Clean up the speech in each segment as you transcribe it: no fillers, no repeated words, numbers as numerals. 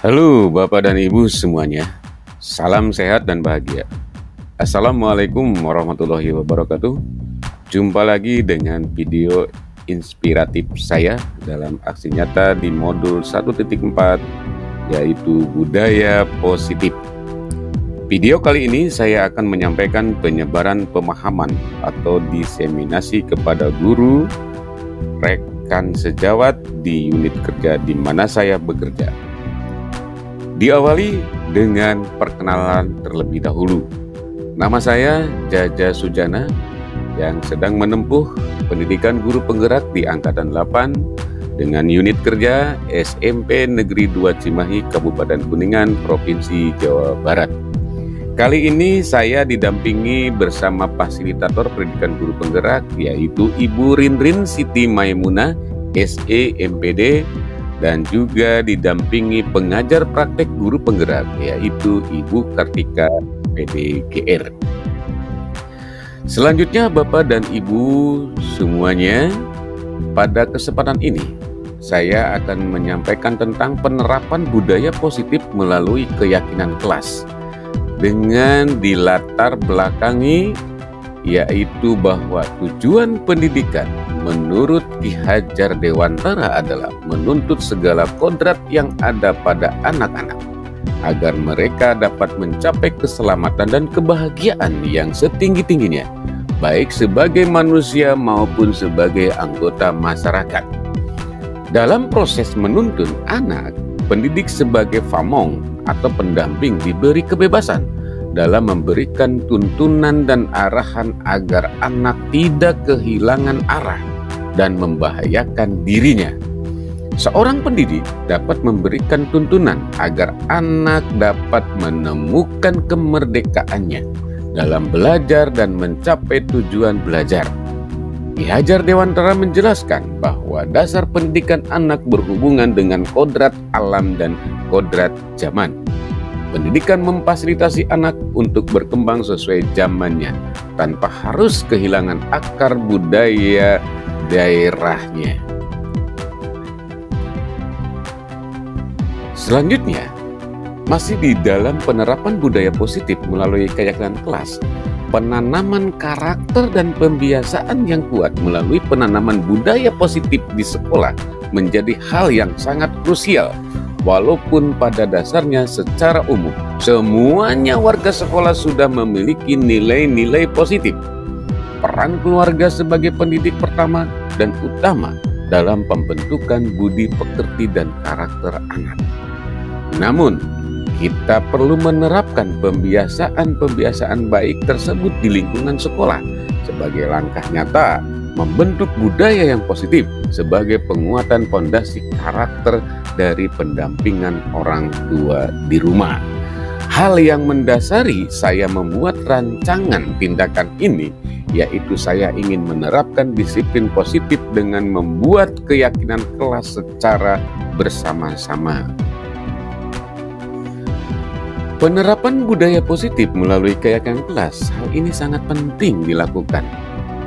Halo Bapak dan Ibu semuanya, salam sehat dan bahagia. Assalamualaikum warahmatullahi wabarakatuh. Jumpa lagi dengan video inspiratif saya dalam aksi nyata di modul 1.4, yaitu budaya positif. Video kali ini saya akan menyampaikan penyebaran pemahaman atau diseminasi kepada guru, rekan sejawat di unit kerja di mana saya bekerja. Diawali dengan perkenalan terlebih dahulu. Nama saya Jaja Sujana yang sedang menempuh pendidikan guru penggerak di Angkatan 8 dengan unit kerja SMP Negeri 2 Cimahi, Kabupaten Kuningan, Provinsi Jawa Barat. Kali ini saya didampingi bersama fasilitator pendidikan guru penggerak, yaitu Ibu Rinrin Siti Maimunah, SE MPD, dan juga didampingi pengajar praktek guru penggerak, yaitu Ibu Kartika PDGR. Selanjutnya Bapak dan Ibu semuanya, pada kesempatan ini saya akan menyampaikan tentang penerapan budaya positif melalui keyakinan kelas dengan dilatar belakangi yaitu bahwa tujuan pendidikan menurut Ki Hajar Dewantara adalah menuntut segala kodrat yang ada pada anak-anak agar mereka dapat mencapai keselamatan dan kebahagiaan yang setinggi-tingginya, baik sebagai manusia maupun sebagai anggota masyarakat. Dalam proses menuntun anak, pendidik sebagai famong atau pendamping diberi kebebasan dalam memberikan tuntunan dan arahan agar anak tidak kehilangan arah dan membahayakan dirinya. Seorang pendidik dapat memberikan tuntunan agar anak dapat menemukan kemerdekaannya dalam belajar dan mencapai tujuan belajar. Ki Hajar Dewantara menjelaskan bahwa dasar pendidikan anak berhubungan dengan kodrat alam dan kodrat zaman. Pendidikan memfasilitasi anak untuk berkembang sesuai zamannya tanpa harus kehilangan akar budaya daerahnya. Selanjutnya, masih di dalam penerapan budaya positif melalui keyakinan kelas, penanaman karakter dan pembiasaan yang kuat melalui penanaman budaya positif di sekolah menjadi hal yang sangat krusial. Walaupun pada dasarnya secara umum semuanya warga sekolah sudah memiliki nilai-nilai positif. Peran keluarga sebagai pendidik pertama dan utama dalam pembentukan budi pekerti dan karakter anak. Namun, kita perlu menerapkan pembiasaan-pembiasaan baik tersebut di lingkungan sekolah sebagai langkah nyata membentuk budaya yang positif sebagai penguatan fondasi karakter dari pendampingan orang tua di rumah. Hal yang mendasari saya membuat rancangan tindakan ini, yaitu saya ingin menerapkan disiplin positif dengan membuat keyakinan kelas secara bersama-sama. Penerapan budaya positif melalui keyakinan kelas, hal ini sangat penting dilakukan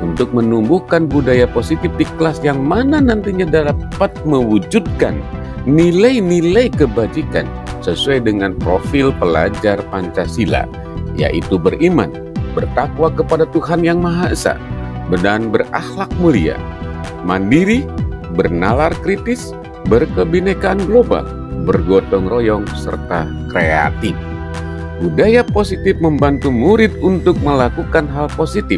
untuk menumbuhkan budaya positif di kelas yang mana nantinya dapat mewujudkan nilai-nilai kebajikan sesuai dengan profil pelajar Pancasila, yaitu beriman, bertakwa kepada Tuhan Yang Maha Esa, dan berakhlak mulia, mandiri, bernalar kritis, berkebinekaan global, bergotong royong, serta kreatif. Budaya positif membantu murid untuk melakukan hal positif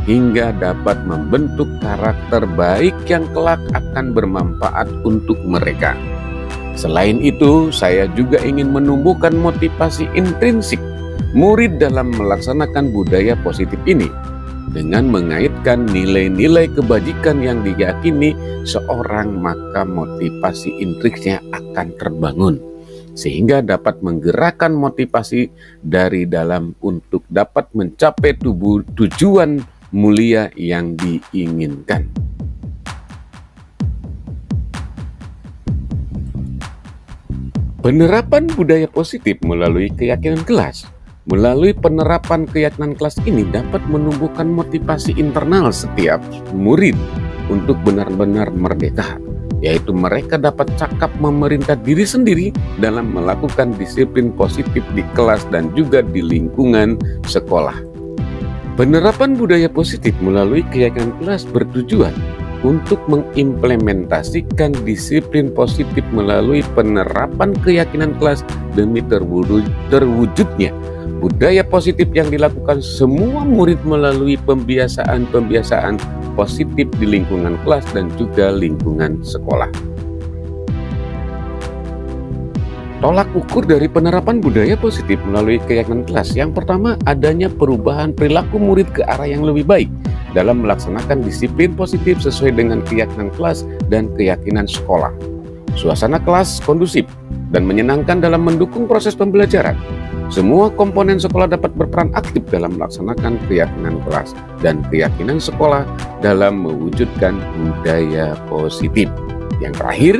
hingga dapat membentuk karakter baik yang kelak akan bermanfaat untuk mereka. Selain itu, saya juga ingin menumbuhkan motivasi intrinsik murid dalam melaksanakan budaya positif ini dengan mengaitkan nilai-nilai kebajikan yang diyakini seorang, maka motivasi intrinsiknya akan terbangun sehingga dapat menggerakkan motivasi dari dalam untuk dapat mencapai tujuan mulia yang diinginkan. Penerapan budaya positif melalui keyakinan kelas. Melalui penerapan keyakinan kelas ini dapat menumbuhkan motivasi internal setiap murid untuk benar-benar merdeka yaitu mereka dapat cakap memerintah diri sendiri dalam melakukan disiplin positif di kelas dan juga di lingkungan sekolah. Penerapan budaya positif melalui keyakinan kelas bertujuan untuk mengimplementasikan disiplin positif melalui penerapan keyakinan kelas demi terwujudnya budaya positif yang dilakukan semua murid melalui pembiasaan positif di lingkungan kelas dan juga lingkungan sekolah. Tolak ukur dari penerapan budaya positif melalui keyakinan kelas. Yang pertama, adanya perubahan perilaku murid ke arah yang lebih baik dalam melaksanakan disiplin positif sesuai dengan keyakinan kelas dan keyakinan sekolah. Suasana kelas kondusif dan menyenangkan dalam mendukung proses pembelajaran. Semua komponen sekolah dapat berperan aktif dalam melaksanakan keyakinan kelas dan keyakinan sekolah dalam mewujudkan budaya positif. Yang terakhir,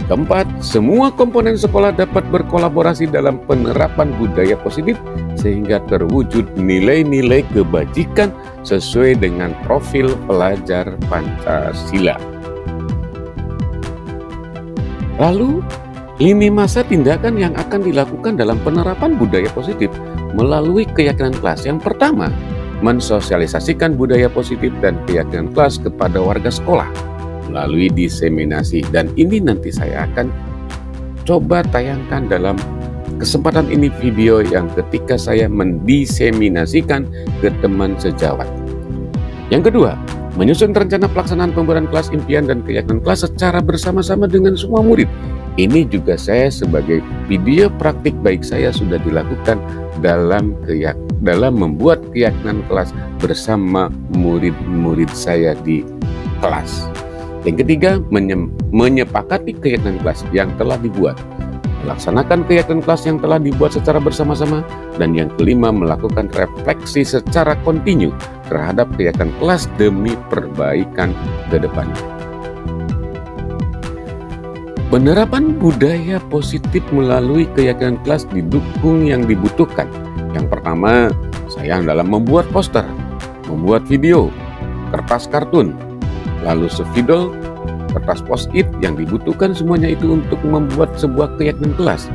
keempat, semua komponen sekolah dapat berkolaborasi dalam penerapan budaya positif sehingga terwujud nilai-nilai kebajikan sesuai dengan profil pelajar Pancasila. Lalu, lini masa tindakan yang akan dilakukan dalam penerapan budaya positif melalui keyakinan kelas. Yang pertama, mensosialisasikan budaya positif dan keyakinan kelas kepada warga sekolah melalui diseminasi. Dan ini nanti saya akan coba tayangkan dalam kesempatan ini video yang ketika saya mendiseminasikan ke teman sejawat. Yang kedua, menyusun rencana pelaksanaan pemberian kelas impian dan keyakinan kelas secara bersama-sama dengan semua murid. Ini juga saya sebagai video praktik baik saya sudah dilakukan dalam membuat keyakinan kelas bersama murid-murid saya di kelas. Yang ketiga, menyepakati keyakinan kelas yang telah dibuat, melaksanakan keyakinan kelas yang telah dibuat secara bersama-sama, dan yang kelima, melakukan refleksi secara kontinu terhadap keyakinan kelas demi perbaikan ke depannya. Penerapan budaya positif melalui keyakinan kelas didukung yang dibutuhkan. Yang pertama, saya dalam membuat poster, membuat video, kertas kartun, lalu spidol, kertas post-it yang dibutuhkan semuanya itu untuk membuat sebuah keyakinan kelas.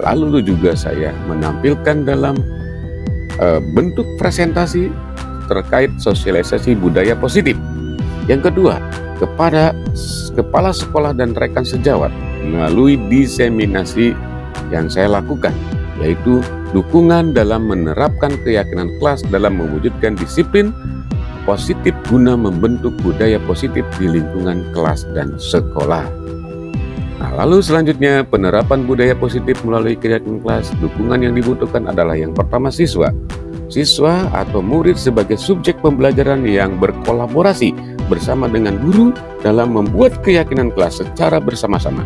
Lalu juga saya menampilkan dalam bentuk presentasi terkait sosialisasi budaya positif. Yang kedua, kepada kepala sekolah dan rekan sejawat melalui diseminasi yang saya lakukan, yaitu dukungan dalam menerapkan keyakinan kelas dalam mewujudkan disiplin positif guna membentuk budaya positif di lingkungan kelas dan sekolah. Nah, lalu selanjutnya penerapan budaya positif melalui keyakinan kelas. Dukungan yang dibutuhkan adalah yang pertama siswa atau murid sebagai subjek pembelajaran yang berkolaborasi bersama dengan guru dalam membuat keyakinan kelas secara bersama-sama.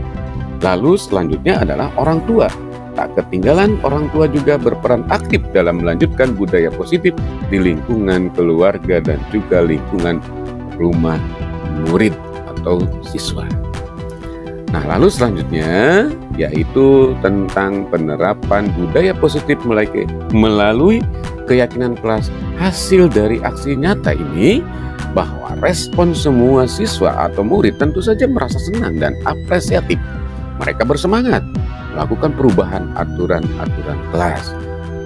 Lalu selanjutnya adalah orang tua. Tak ketinggalan, orang tua juga berperan aktif dalam melanjutkan budaya positif di lingkungan keluarga dan juga lingkungan rumah murid atau siswa. Nah, lalu selanjutnya yaitu tentang penerapan budaya positif melalui keyakinan kelas. Hasil dari aksi nyata ini bahwa respon semua siswa atau murid tentu saja merasa senang dan apresiatif. Mereka bersemangat melakukan perubahan aturan-aturan kelas,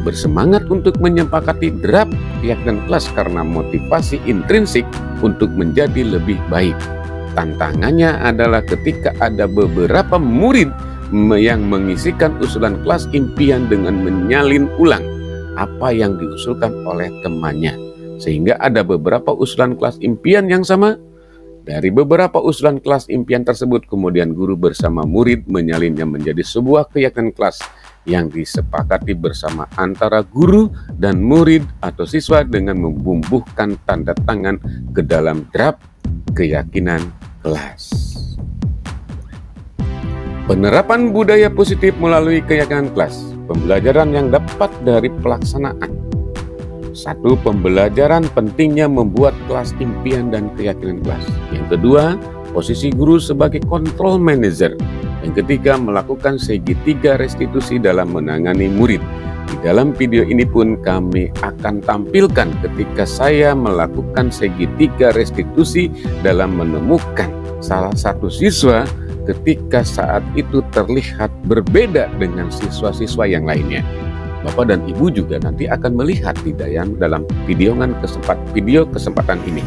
bersemangat untuk menyepakati draft keyakinan kelas karena motivasi intrinsik untuk menjadi lebih baik. Tantangannya adalah ketika ada beberapa murid yang mengisikan usulan kelas impian dengan menyalin ulang apa yang diusulkan oleh temannya, sehingga ada beberapa usulan kelas impian yang sama. Dari beberapa usulan kelas impian tersebut, kemudian guru bersama murid menyalinnya menjadi sebuah keyakinan kelas yang disepakati bersama antara guru dan murid atau siswa dengan membubuhkan tanda tangan ke dalam draft keyakinan kelas. Penerapan budaya positif melalui keyakinan kelas. Pembelajaran yang dapat dari pelaksanaan. 1. Pembelajaran pentingnya membuat kelas impian dan keyakinan kelas. Yang kedua, posisi guru sebagai control manager. Yang ketiga, melakukan segitiga restitusi dalam menangani murid. Di dalam video ini pun kami akan tampilkan ketika saya melakukan segitiga restitusi dalam menemukan salah satu siswa ketika saat itu terlihat berbeda dengan siswa-siswa yang lainnya. Bapak dan Ibu juga nanti akan melihat di dalam video kesempatan ini.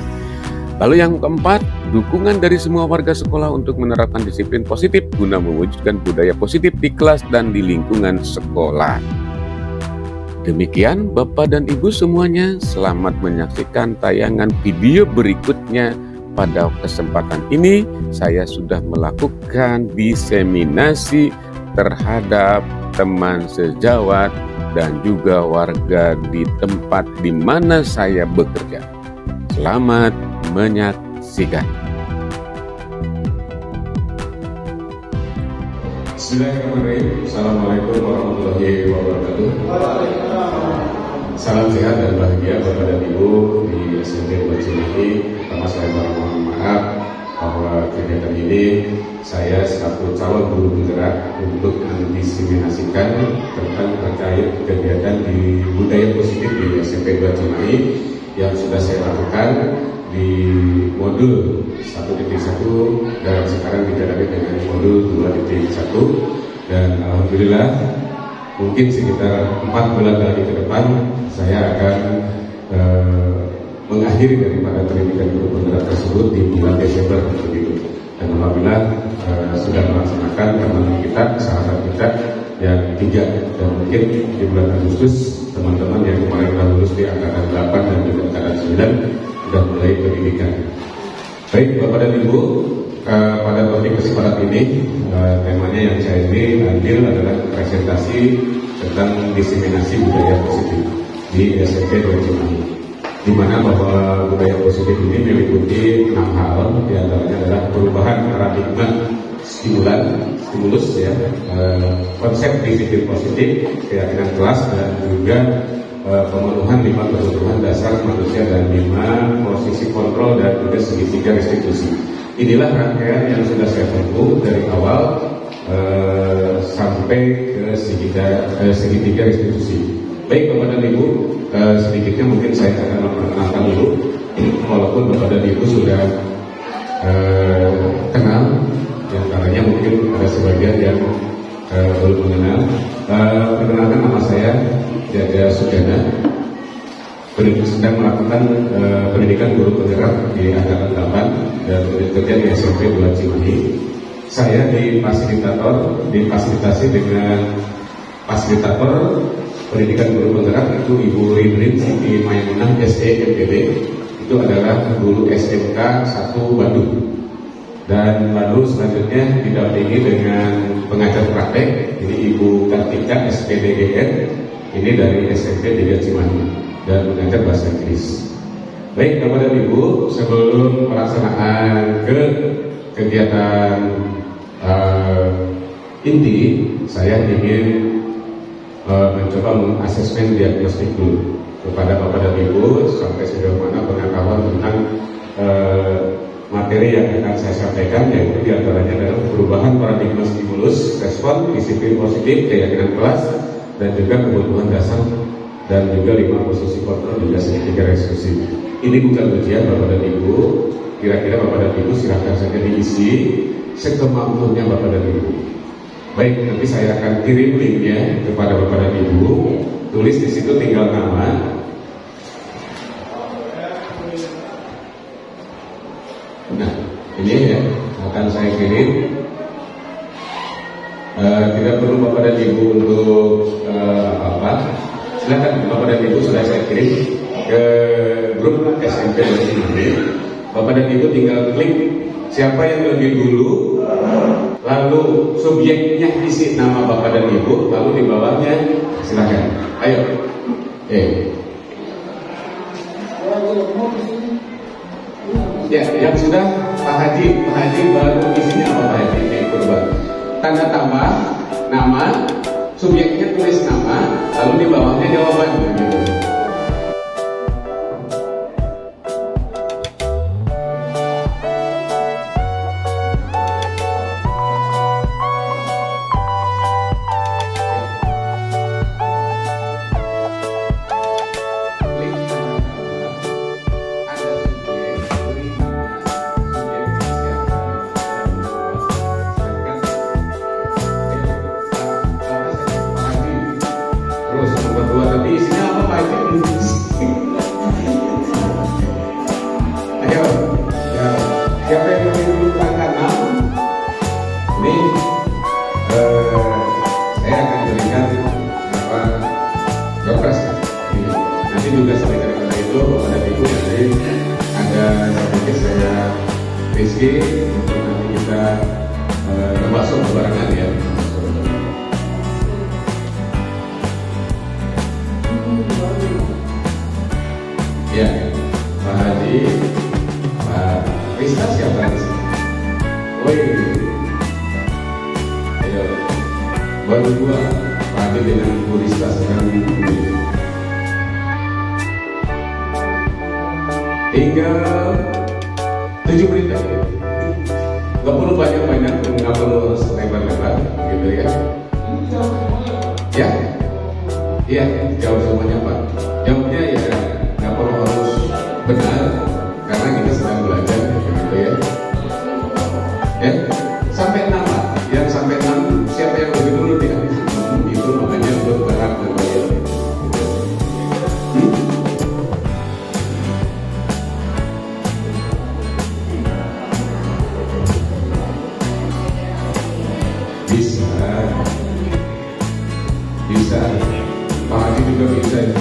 Lalu yang keempat, dukungan dari semua warga sekolah untuk menerapkan disiplin positif guna mewujudkan budaya positif di kelas dan di lingkungan sekolah. Demikian Bapak dan Ibu semuanya, selamat menyaksikan tayangan video berikutnya. Pada kesempatan ini saya sudah melakukan diseminasi terhadap teman sejawat dan juga warga di tempat di mana saya bekerja. Selamat menyaksikan. Bismillahirrahmanirrahim. Assalamualaikum warahmatullahi wabarakatuh. Salam sehat dan bahagia Bapak dan Ibu di SMP Buat Cimahi. Pertama saya mohon maaf bahwa kegiatan ini saya selaku calon guru penggerak untuk mendiseminasikan tentang terkait kegiatan di budaya positif di SMP Buat Cimahi yang sudah saya lakukan di modul 1.1 dan sekarang didalami dengan modul 2.1, dan alhamdulillah mungkin sekitar 4 bulan lagi ke depan saya akan mengakhiri daripada pendidikan guru penggerak tersebut di bulan Desember begitu. Dan alhamdulillah sudah melaksanakan teman kita, sahabat kita yang 3, dan mungkin di bulan Agustus teman-teman yang kemarin telah lulus di angkatan 8 dan juga angkatan 9 sudah mulai pendidikan. Baik Bapak dan Ibu, pada topik kesempatan ini temanya yang saya ambil adalah presentasi tentang diseminasi budaya positif di SMP Buat Cimahi, di mana bahwa budaya positif ini meliputi 6 hal, diantaranya adalah perubahan paradigma stimulus ya, konsep disiplin positif, keyakinan kelas, dan juga pemenuhan 5 kebutuhan dasar manusia dan 5 posisi kontrol dan juga segitiga restitusi. Inilah rangkaian yang sudah saya tempuh dari awal sampai ke segitiga restitusi. Baik Bapak dan Ibu, sedikitnya mungkin saya akan memperkenalkan dulu, walaupun Bapak dan Ibu sudah kenal, yang karena mungkin ada sebagian yang belum mengenal. Perkenalkan, nama saya Jaja Sugana, sedang melakukan pendidikan guru penggerak di angkatan 8 dan bekerja di SMP Buat Cimahi. Saya difasilitasi dengan fasilitator pendidikan guru penggerak itu Ibu Ridrin Siti Maimunah SEMPB. Itu adalah guru SMK 1 Bandung. Dan lalu selanjutnya didampingi dengan pengajar praktek, ini Ibu Kartika SPDGN, ini dari SMP 3 Cimahi dan mengajar bahasa Inggris. Baik Bapak dan Ibu, sebelum pelaksanaan ke kegiatan inti, saya ingin mencoba mengasesmen diagnostik dulu kepada Bapak dan Ibu sampai sejauh mana pengetahuan tentang materi yang akan saya sampaikan, yaitu diantaranya adalah perubahan paradigma stimulus, respon, disiplin positif, keyakinan kelas, dan juga kebutuhan dasar, dan juga 5 posisi kontrol juga segitiga restitusi. Ini bukan ujian Bapak dan Ibu, kira-kira Bapak dan Ibu silahkan saja diisi sekemampunya Bapak dan Ibu. Baik, nanti saya akan kirim linknya kepada Bapak dan Ibu. Tulis di situ tinggal nama. Nah, ini ya akan saya kirim. Tidak perlu Bapak dan Ibu untuk apa-apa. Silakan Bapak dan Ibu sudah saya kirim ke grup SMP dan Cimahi. Bapak dan Ibu tinggal klik siapa yang lebih dulu, lalu subjeknya isi nama Bapak dan Ibu, lalu di bawahnya silakan. Ayo. Ya, yang sudah Pak Haji baru isinya apa Pak Haji? Tanda tambah nama, subjeknya tulis nama, lalu di bawahnya jawaban gitu. surprise ya. Nanti juga selain daripada itu ada ibu nanti ada sedikit saya Rizky untuk nanti kita termasuk kebarangan ya. Ya, Pak Haji, Pak Rista siapa di sini? Woi, ayo, baru dua, Pak Haji dengan Bu Rista sekarang ini. Tinggal 7 menit lagi. Gak perlu banyak-banyak, nggak perlu lebar-lebar, gitu ya. Ya, iya, jawab semuanya Pak. Jawabnya ya. Harus benar karena kita sedang belajar gitu ya. Ya, sampai 6 Pak. Yang sampai 6 siapa yang lebih dulu dia? Itu makanya bergerak berbayar. Bisa. Pak Haji juga bisa ya.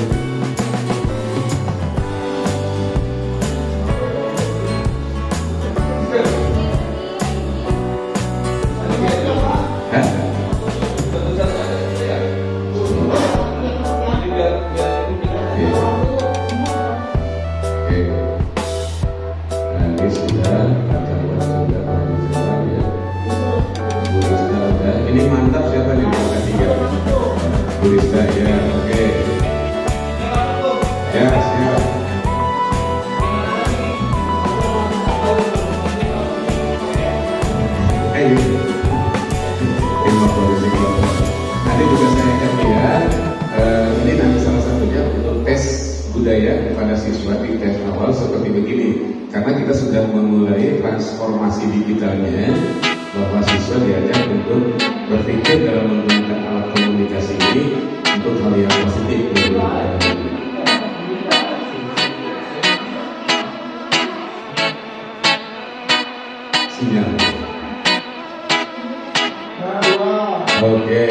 Ini mantap siapa nih yang ketiga? Bu Rista ya, oke. Ya siap. Ayo. Terima kasih. Nanti juga saya akan lihat. Ini nanti salah satunya untuk tes budaya kepada siswa di tes awal seperti begini. Karena kita sudah memulai transformasi digitalnya, bahwa siswa diajak untuk berpikir dalam menggunakan alat komunikasi ini untuk hal yang positif. Sinyal. Oke.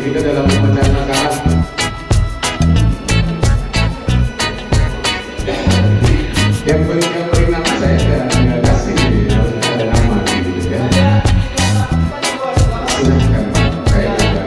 Kita dalam pemecahan makanan. Yang beri nama saya nggak kasih, harus ada nama gitu ya. Silahkan saya juga.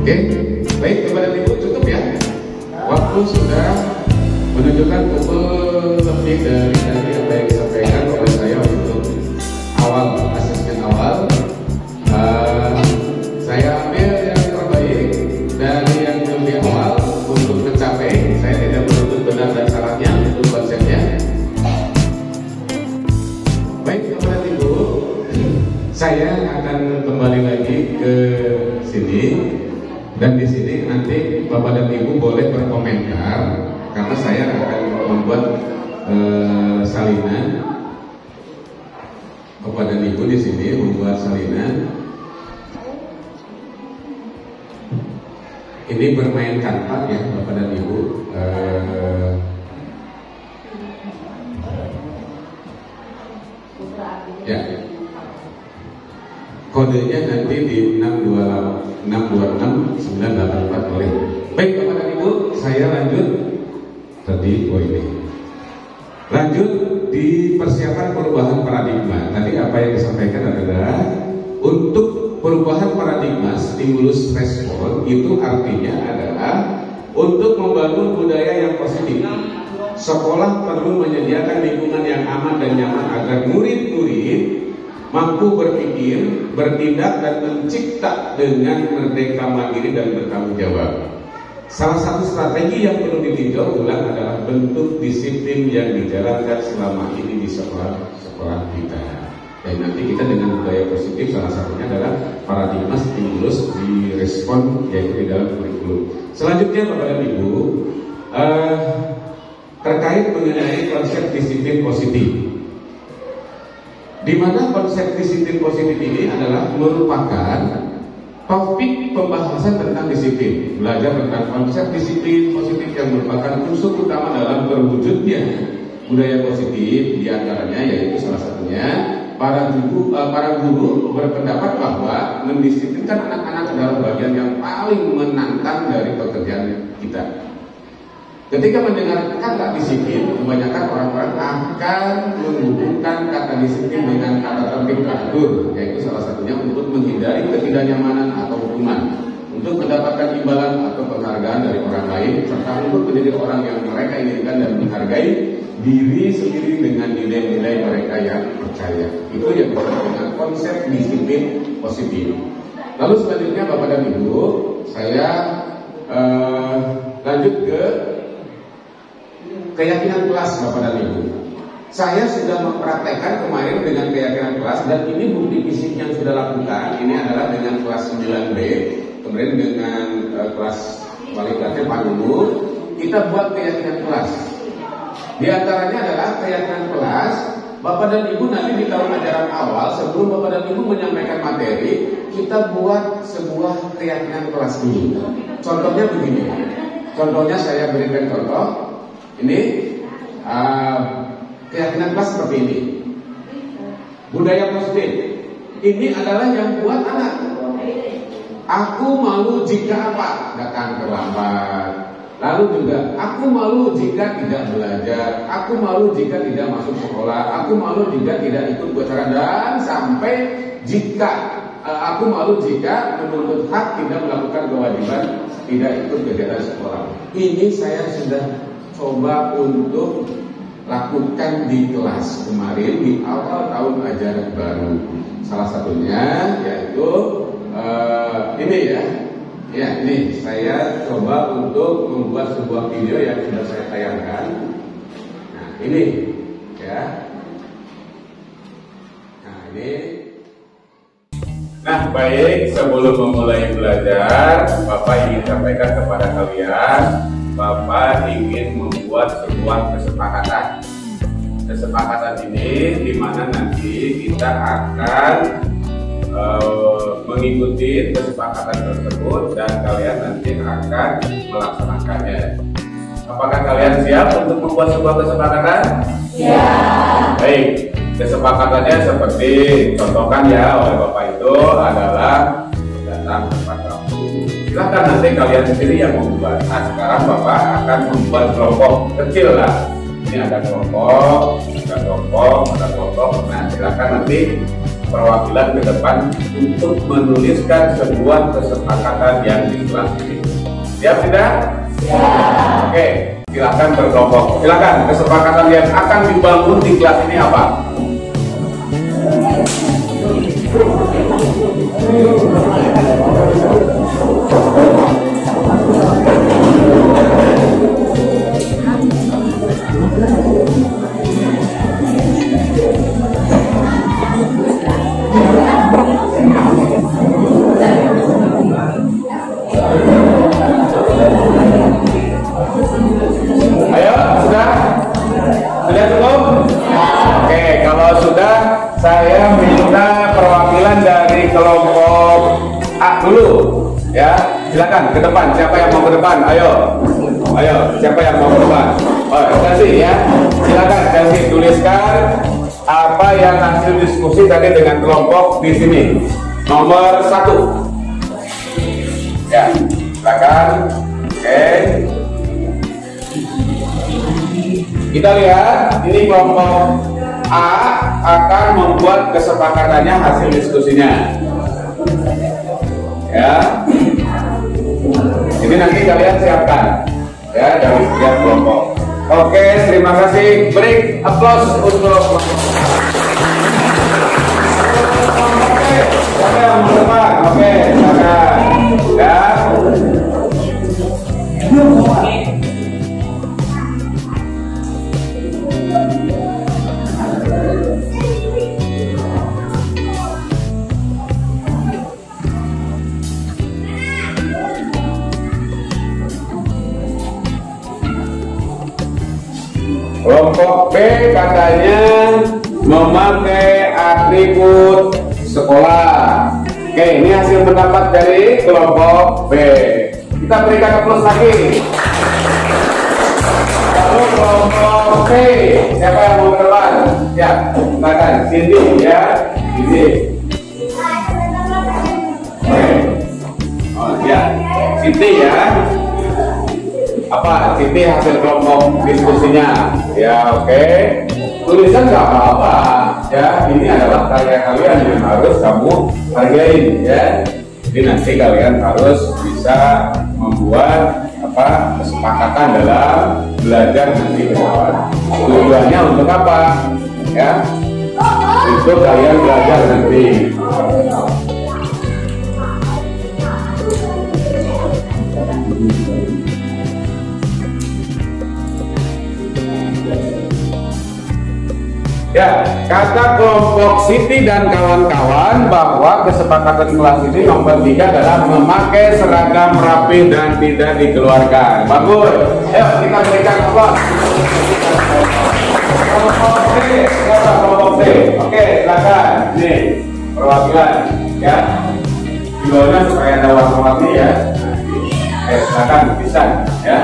Oke, baik kepada Ibu cukup ya. Waktu sudah menunjukkan pukul lebih dari tadi apa yang disampaikan oleh saya untuk awal asesmen awal. Saya ambil yang terbaik dari yang lebih awal untuk mencapai. Saya tidak menuntut benar dan salahnya untuk konsepnya. Baik kepada Ibu, saya akan kembali lagi ke sini. Dan di sini nanti Bapak dan Ibu boleh berkomentar karena saya akan membuat salinan. Bapak dan Ibu di sini membuat salinan. Ini bermain kanvas ya Bapak dan Ibu. Ya. Kodenya nanti di 626-984 boleh. Baik Bapak dan Ibu, saya lanjut tadi ini. Lanjut di persiapan perubahan paradigma. Tadi apa yang disampaikan adalah untuk perubahan paradigma stimulus respon itu artinya adalah untuk membangun budaya yang positif. Sekolah perlu menyediakan lingkungan yang aman dan nyaman agar murid-murid mampu berpikir, bertindak dan mencipta dengan merdeka, mandiri dan bertanggung jawab. Salah satu strategi yang perlu ditinjau ulang adalah bentuk disiplin yang dijalankan selama ini di sekolah kita. Dan nanti kita dengan budaya positif salah satunya adalah paradigma stimulus di respon yaitu di dalam kurikulum. Selanjutnya Bapak dan Ibu, terkait mengenai konsep disiplin positif. Di mana konsep disiplin positif ini adalah merupakan topik pembahasan tentang disiplin, belajar tentang konsep disiplin positif yang merupakan unsur utama dalam terwujudnya budaya positif. Diantaranya yaitu salah satunya para guru berpendapat bahwa mendisiplinkan anak-anak adalah bagian yang paling menantang dari pekerjaan kita. Ketika mendengar kata disiplin, kebanyakan orang-orang akan menghubungkan kata disiplin dengan kata tertib teratur, yaitu salah satunya untuk menghindari ketidaknyamanan atau hukuman, untuk mendapatkan imbalan atau penghargaan dari orang lain, serta untuk menjadi orang yang mereka inginkan dan menghargai diri sendiri dengan nilai-nilai mereka yang percaya. Itu yang disebut dengan konsep disiplin positif. Lalu selanjutnya Bapak dan Ibu, saya lanjut ke keyakinan kelas Bapak dan Ibu. Saya sudah mempraktekkan kemarin dengan keyakinan kelas dan ini bukti fisik yang sudah lakukan. Ini adalah dengan kelas 9B, kemudian dengan kelas kualitasnya Pak Nunu, kita buat keyakinan kelas. Di antaranya adalah keyakinan kelas. Bapak dan Ibu nanti di tahun ajaran awal sebelum Bapak dan Ibu menyampaikan materi, kita buat sebuah keyakinan kelas dulu. Contohnya begini. Contohnya saya berikan contoh. Ini keyakinan kelas seperti ini. Budaya positif ini adalah yang buat anak. Aku malu jika apa? Datang terlambat. Lalu juga aku malu jika tidak belajar. Aku malu jika tidak masuk sekolah. Aku malu jika tidak ikut upacara, dan sampai jika aku malu jika menuntut hak tidak melakukan kewajiban, tidak ikut kegiatan sekolah. Ini saya sudah coba untuk lakukan di kelas kemarin di awal tahun ajaran baru. Salah satunya yaitu ini ya. Ya, ini saya coba untuk membuat sebuah video yang sudah saya tayangkan. Nah, ini ya. Nah, ini. Nah, baik, sebelum memulai belajar, Bapak ingin sampaikan kepada kalian, Bapak ingin membuat sebuah kesepakatan. Kesepakatan ini di mana nanti kita akan mengikuti kesepakatan tersebut dan kalian nanti akan melaksanakannya. Apakah kalian siap untuk membuat sebuah kesepakatan? Ya. Baik, kesepakatannya seperti contohkan ya oleh Bapak itu adalah datang tepat waktu. Silahkan nanti kalian sendiri yang membuat. Nah, sekarang Bapak akan membuat kelompok kecil lah. Ini ada kelompok, ada kelompok, ada kelompok. Nah, silahkan nanti perwakilan ke depan untuk menuliskan sebuah kesepakatan yang di kelas ini. Siap tidak? Siap. Oke, silakan berkelompok. Silakan, kesepakatan yang akan dibangun di kelas ini apa? Ayo, sudah? Sudah cukup? Oke, kalau sudah, saya minta perwakilan dari kelompok A dulu, ya. Silakan ke depan. Siapa yang mau ke depan? Ayo, ayo. Siapa yang mau ke depan? Oh, kasih ya. Silakan kasih tuliskan apa yang hasil diskusi tadi dengan kelompok di sini. Nomor 1. Ya, silakan. Oke. Kita lihat, ini kelompok A akan membuat kesepakatannya hasil diskusinya. Ya. Ini nanti kalian siapkan ya dari setiap kelompok. Oke, terima kasih. Beri aplaus untuk Oke, teman-teman. Oke, silakan. Ya. Kelompok B katanya memakai atribut sekolah. Oke, ini hasil pendapat dari kelompok B. Kita berikan aplaus lagi. Lalu kelompok C, siapa yang mau berdepan? Ya, silakan. Cindy ya, Cindy. Oke. Oh ya, Cindy ya. Apa Siti hasil kelompok diskusinya ya? Oke, tulisan nggak apa-apa ya, ini adalah karya kalian yang harus kamu hargain ya. Jadi nanti kalian harus bisa membuat kesepakatan dalam belajar nanti ke depan. Tujuannya untuk apa ya? Untuk kalian belajar nanti. Ya, kata kelompok Siti dan kawan-kawan bahwa kesepakatan kelas ini nomor 3 adalah memakai seragam rapi dan tidak dikeluarkan. Bagus. Ayo kita berikan aplaus. Kelompok C, siapa kelompok C? Oke, silakan. Nih, perwakilan ya. Di bawahnya supaya ada warna-warni ya. Silakan tulisan ya.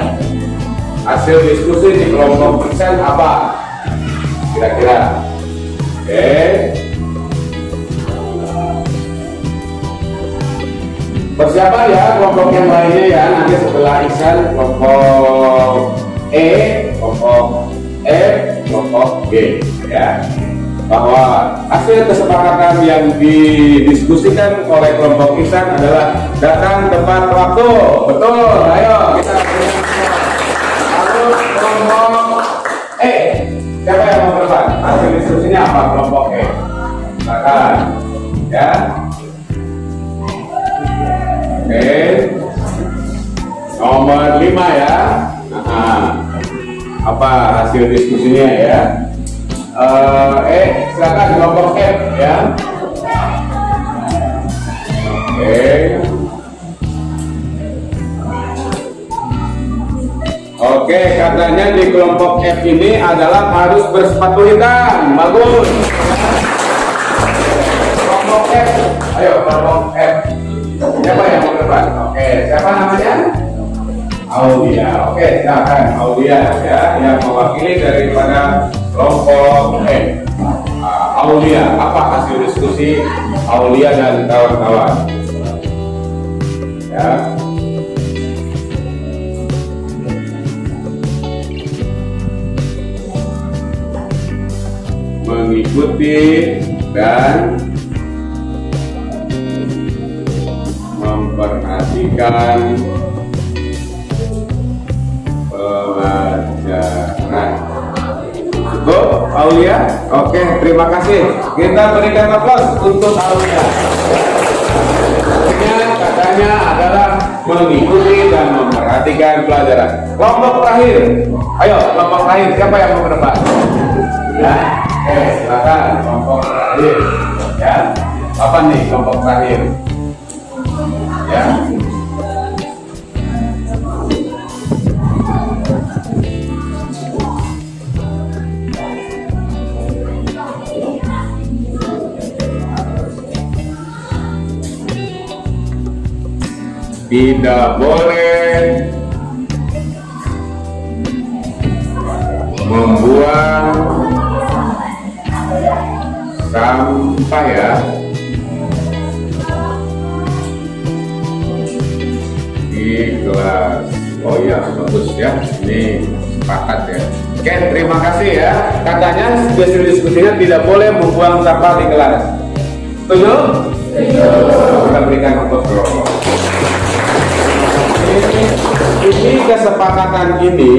Hasil diskusi di kelompok persen apa? kira-kira. Oke. Persiapan ya kelompok yang lainnya ya, nanti setelah Ihsan kelompok E, kelompok F, kelompok G ya. Bahwa hasil kesepakatan yang didiskusikan oleh kelompok Ihsan adalah datang tepat waktu. Betul, ayo kita. Lalu kelompok E, siapa yang mau berdebat? Hasil diskusinya apa kelompok E? Silakan ya. Oke, nomor 5 ya. Apa hasil diskusinya ya? Silakan kelompok F ya. Oke, katanya di kelompok F ini adalah harus bersepatu hitam. Bagus. Kelompok F, ayo kelompok F. Siapa yang mau berdebat? Oke, siapa namanya? Aulia. Oke, silakan Aulia ya, yang mewakili daripada kelompok F. Aulia, apa hasil diskusi Aulia dan kawan-kawan? Ya. Mengikuti dan memperhatikan pelajaran. Cukup, Aulia? Oke, terima kasih. Kita berikan aplaus untuk Aulia. Katanya adalah mengikuti dan memperhatikan pelajaran. Kelompok terakhir, ayo kelompok terakhir, siapa yang mau berdebat? Ya, oke, silakan kelompok terakhir. Ya, apa nih kelompok terakhir? Ya. Tidak boleh membuang sampah ya. Di kelas. Oh iya, bagus ya. Ini sepakat ya. Oke, terima kasih ya. Katanya hasil diskusinya tidak boleh membuang sampah di kelas. Setuju? Kita berikan untuk kelompok. Ini kesepakatan ini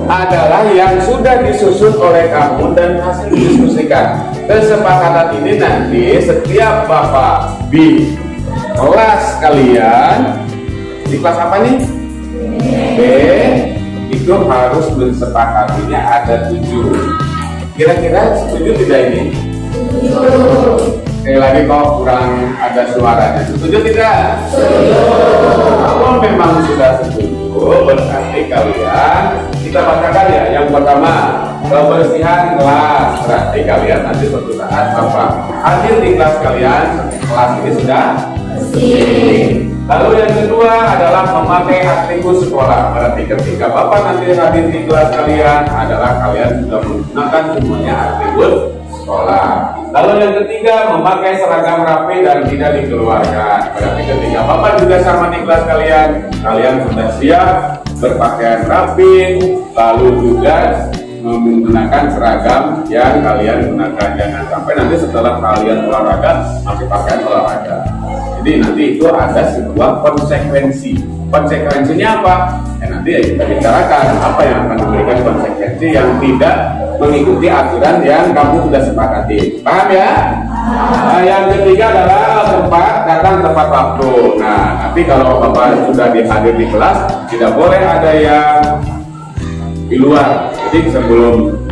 adalah yang sudah disusun oleh kamu dan hasil didiskusikan. Kesepakatan ini nanti setiap Bapak di kelas kalian, di kelas apa nih? B, itu harus mensepakatinya ada 7. Kira-kira setuju tidak ini? Sekali lagi kok kurang ada suaranya. Setuju tidak? Setuju. Kalau memang sudah setuju, berarti kalian, kita bacakan ya. Yang pertama, kebersihan kelas. Berarti kalian nanti suatu saat Bapak hadir di kelas kalian, kelas ini sudah bersih. Lalu yang kedua adalah memakai atribut sekolah. Berarti ketika Bapak nanti hadir di kelas kalian adalah kalian sudah menggunakan semuanya atribut sekolah. Lalu yang ketiga, memakai seragam rapi dan tidak dikeluarkan. Berarti ketika Bapak juga sama di kelas kalian, kalian sudah siap berpakaian rapi, lalu juga menggunakan seragam yang kalian gunakan. Jangan sampai nanti setelah kalian olahraga masih pakaian olahraga. Jadi nanti itu ada sebuah konsekuensi. Konsekuensinya apa? Ya nanti ya kita bicarakan apa yang akan memberikan konsekuensi yang tidak mengikuti aturan yang kamu sudah sepakati. Paham ya? Nah, yang ketiga adalah datang tepat waktu. Nah, nanti kalau Bapak sudah hadir di kelas, tidak boleh ada yang di luar. Jadi sebelum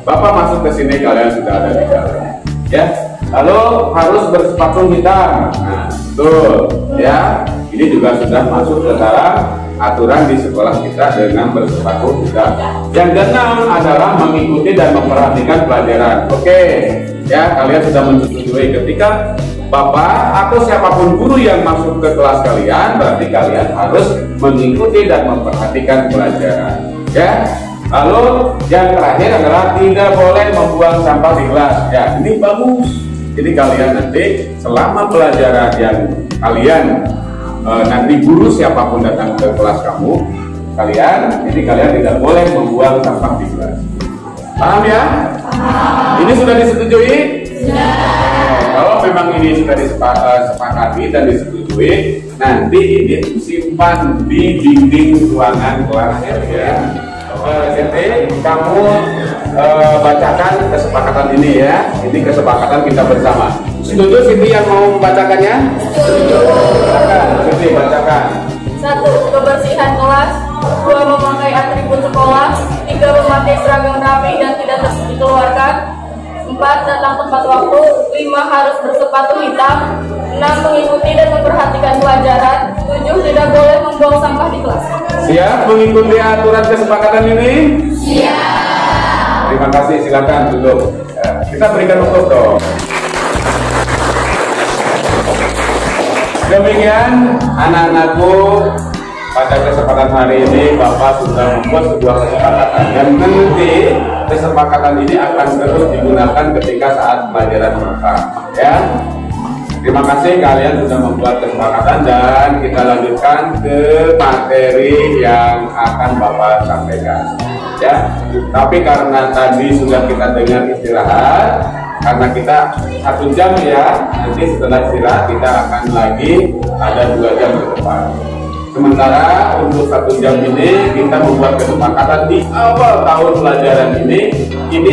Bapak masuk ke sini kalian sudah ada di dalam. Ya. Lalu harus bersepatu hitam. Nah, betul. Ya. Ini juga sudah masuk ke dalam aturan di sekolah kita dengan bersepatu hitam. Yang keenam adalah mengikuti dan memperhatikan pelajaran. Oke, ya kalian sudah menyetujui ketika Bapak atau siapapun guru yang masuk ke kelas kalian, berarti kalian harus mengikuti dan memperhatikan pelajaran. Ya, Lalu yang terakhir adalah tidak boleh membuang sampah di kelas. Ya, ini bagus. Jadi kalian nanti selama pelajaran yang kalian nanti guru siapapun datang ke kelas kamu, kalian tidak boleh membuang sampah di kelas. Paham ya? Ini sudah disetujui? Kalau memang ini sudah disepakati dan disetujui, nanti ini simpan di dinding ruangan kelas ya. Jadi kamu bacakan kesepakatan ini ya. Ini kesepakatan kita bersama. Setuju Siti yang mau membacakannya? Setuju. Siti bacakan. 1. Kebersihan kelas. 2. Memakai atribut sekolah. 3. Memakai seragam rapi dan tidak dikeluarkan. 4. Datang tepat waktu. 5. Harus bersepatu hitam. 6. Mengikuti dan memperhatikan pelajaran. 7. Tidak boleh membuang sampah di kelas. Siap mengikuti aturan kesepakatan ini? Siap. Terima kasih, silakan duduk. Kita berikan untuk dong. Demikian anak-anakku, pada kesempatan hari ini Bapak sudah membuat sebuah kesepakatan yang nanti kesepakatan ini akan terus digunakan ketika saat pelajaran mereka ya. Terima kasih kalian sudah membuat kesepakatan dan kita lanjutkan ke materi yang akan Bapak sampaikan ya. Tapi karena tadi sudah kita dengar istirahat, karena kita 1 jam ya, nanti setelah istirahat kita akan lagi ada 2 jam ke depan. Sementara untuk 1 jam ini kita membuat kesepakatan di awal tahun pelajaran ini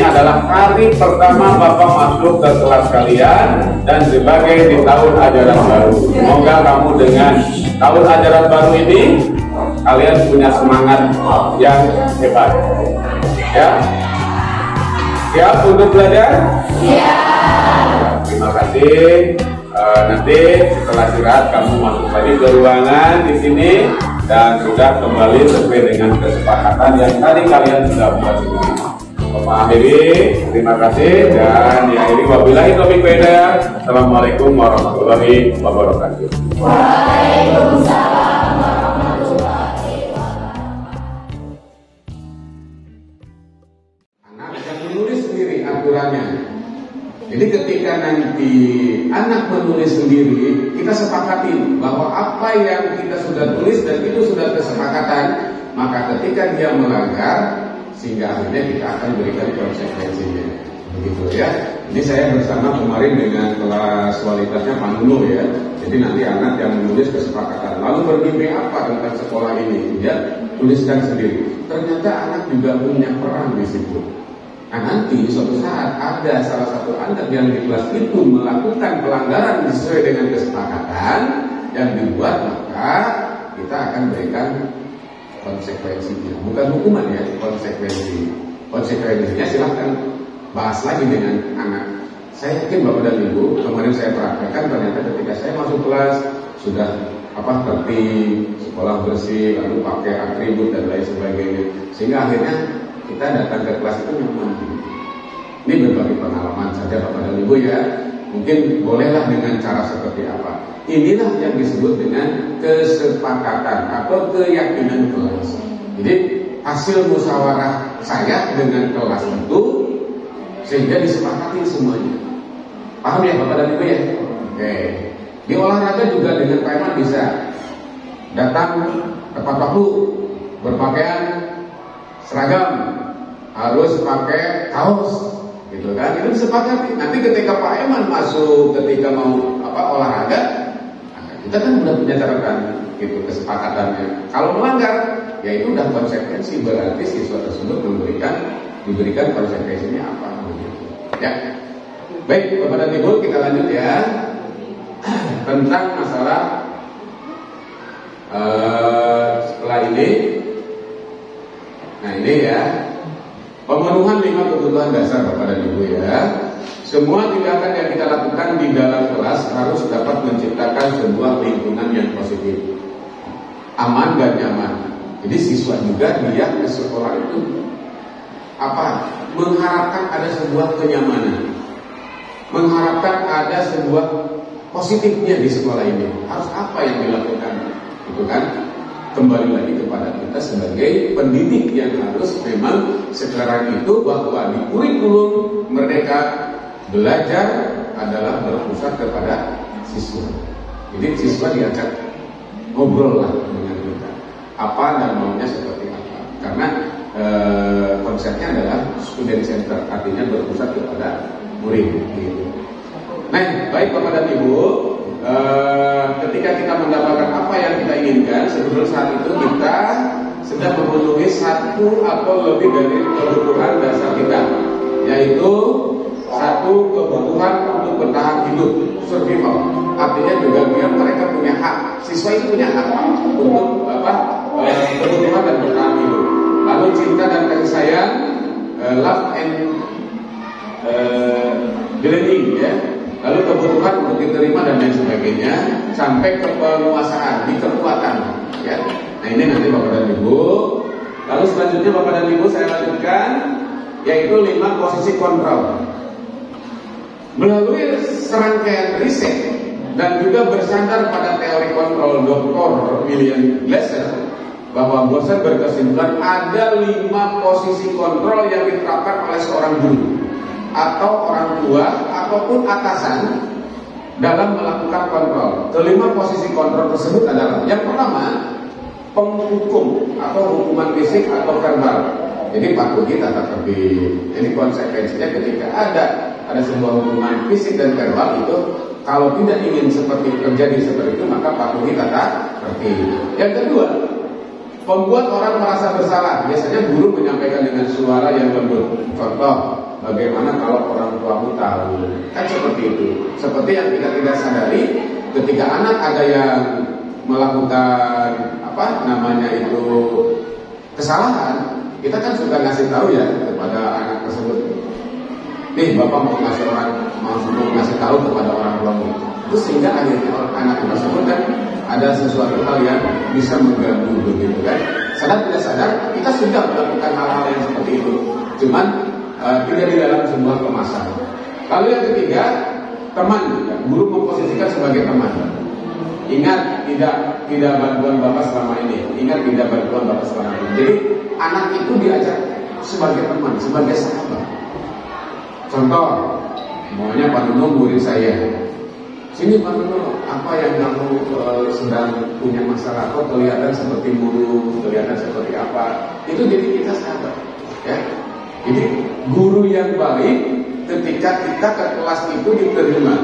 adalah hari pertama Bapak masuk ke kelas kalian dan sebagai di tahun ajaran baru. Semoga kamu dengan tahun ajaran baru ini kalian punya semangat yang hebat. Ya, siap untuk belajar? Siap. Terima kasih. Nanti setelah istirahat kamu masuk lagi ke ruangan di sini dan sudah kembali sesuai dengan kesepakatan yang tadi kalian sudah buat sendiri. Bapak akhiri, terima kasih dan diakhiri wabillahi taufiq wal hidayah. Assalamualaikum warahmatullahi wabarakatuh. Waalaikumsalam warahmatullahi wabarakatuh. Anak bisa menulis sendiri aturannya. Jadi ketika nanti anak menulis sendiri, kita sepakati bahwa apa yang kita sudah tulis dan itu sudah kesepakatan, maka ketika dia melanggar, sehingga akhirnya kita akan berikan konsekuensinya. Begitu ya. Ini saya bersama kemarin dengan kelas kualitasnya Pak Nunu ya. Jadi nanti anak yang menulis kesepakatan, lalu bermimpi apa tentang sekolah ini, dia tuliskan sendiri. Ternyata anak juga punya peran di situ. Nah nanti suatu saat ada salah satu anak yang di kelas itu melakukan pelanggaran sesuai dengan kesepakatan yang dibuat, maka kita akan berikan konsekuensinya, bukan hukuman ya, konsekuensinya silahkan bahas lagi dengan anak. Saya yakin Bapak dan Ibu, kemarin saya praktekkan ternyata ketika saya masuk kelas sudah tertib, sekolah bersih, lalu pakai atribut dan lain sebagainya, sehingga akhirnya kita datang ke kelas itu nyaman. Ini berbagai pengalaman saja Bapak dan Ibu ya. Mungkin bolehlah dengan cara seperti apa. Inilah yang disebut dengan kesepakatan atau keyakinan kelas. Jadi hasil musyawarah saya dengan kelas itu sehingga disepakati semuanya. Paham ya Bapak dan Ibu ya? Oke. Di olahraga juga dengan Pak Iman bisa datang tepat waktu, berpakaian seragam, harus pakai kaos, gitu kan? Itu disepakati. Nanti ketika Pak Eman masuk, ketika mau olahraga, kita kan udah punya catatan, gitu kesepakatannya. Kalau melanggar, ya itu udah konsekuensi, berarti siswa tersebut diberikan konsekuensinya apa? Gitu. Ya, baik Bapak dan Ibu, kita lanjut ya tentang masalah setelah ini. Nah ini ya, pemenuhan 5 kebutuhan dasar Bapak dan Ibu ya. Semua tindakan yang kita lakukan di dalam kelas harus dapat menciptakan sebuah lingkungan yang positif, aman dan nyaman. Jadi siswa juga dia ke sekolah itu mengharapkan ada sebuah kenyamanan, mengharapkan ada sebuah positifnya di sekolah ini. Harus apa yang dilakukan, gitu kan? kembali lagi kepada kita sebagai pendidik yang harus memang sekarang itu bahwa di kurikulum Merdeka belajar adalah berpusat kepada siswa. Jadi siswa diajak ngobrol lah dengan kita, apa dan maunya seperti apa. Karena konsepnya adalah student center, artinya berpusat kepada murid. Gitu. Nah, baik Bapak dan Ibu, ketika kita mendapatkan apa yang kita inginkan, sebetulnya saat itu kita sedang memenuhi satu atau lebih dari kebutuhan dasar kita, yaitu satu kebutuhan untuk bertahan hidup, survival. Artinya juga biar mereka punya hak, siswa itu punya hak untuk kebutuhan dan bertahan hidup. Lalu cinta dan kasih sayang, love and belonging, ya. Lalu kebutuhan untuk diterima dan lain sebagainya, sampai ke penguasaan, di kekuatan, ya. Nah ini nanti Bapak dan Ibu. Lalu selanjutnya Bapak dan Ibu saya lanjutkan, yaitu 5 posisi kontrol. Melalui serangkaian riset dan juga bersandar pada teori kontrol Dr. William Glasser, bahwa Glasser berkesimpulan ada 5 posisi kontrol yang diterapkan oleh seorang guru atau orang tua ataupun atasan dalam melakukan kontrol. Kelima posisi kontrol tersebut adalah, yang pertama, penghukum atau hukuman fisik atau verbal. Jadi patuhi tata tertib. Jadi konsekuensinya ketika ada sebuah hukuman fisik dan verbal itu, kalau tidak ingin terjadi seperti itu, maka patuhi tata tertib. Yang kedua, membuat orang merasa bersalah. Biasanya guru menyampaikan dengan suara yang lembut. Contoh, bagaimana kalau orang tuamu tahu? Kan seperti itu. Seperti yang kita tidak sadari, ketika anak ada yang melakukan kesalahan, kita kan suka ngasih tahu ya kepada anak tersebut. Nih, bapak mau ngasih tahu kepada orang tuamu. Terus sehingga akhirnya anak tersebut kan ada sesuatu hal yang bisa mengganggu begitu kan. Sadar tidak sadar kita sudah melakukan hal-hal yang seperti itu. Cuman tidak di dalam sebuah kemasan. Lalu yang ketiga, teman. Guru memposisikan sebagai teman. Ingat tidak bantuan bapak selama ini. Ingat tidak bantuan bapak selama ini. Jadi anak itu diajak sebagai teman, sebagai sahabat. Contoh, maunya Pak Nunung murid saya. Sini Pak Nunung, apa yang kamu sedang punya masalah? Kok kelihatan seperti murung, kelihatan seperti apa? Itu jadi kita sahabat, ya. Jadi guru yang baik ketika kita ke kelas itu diterima.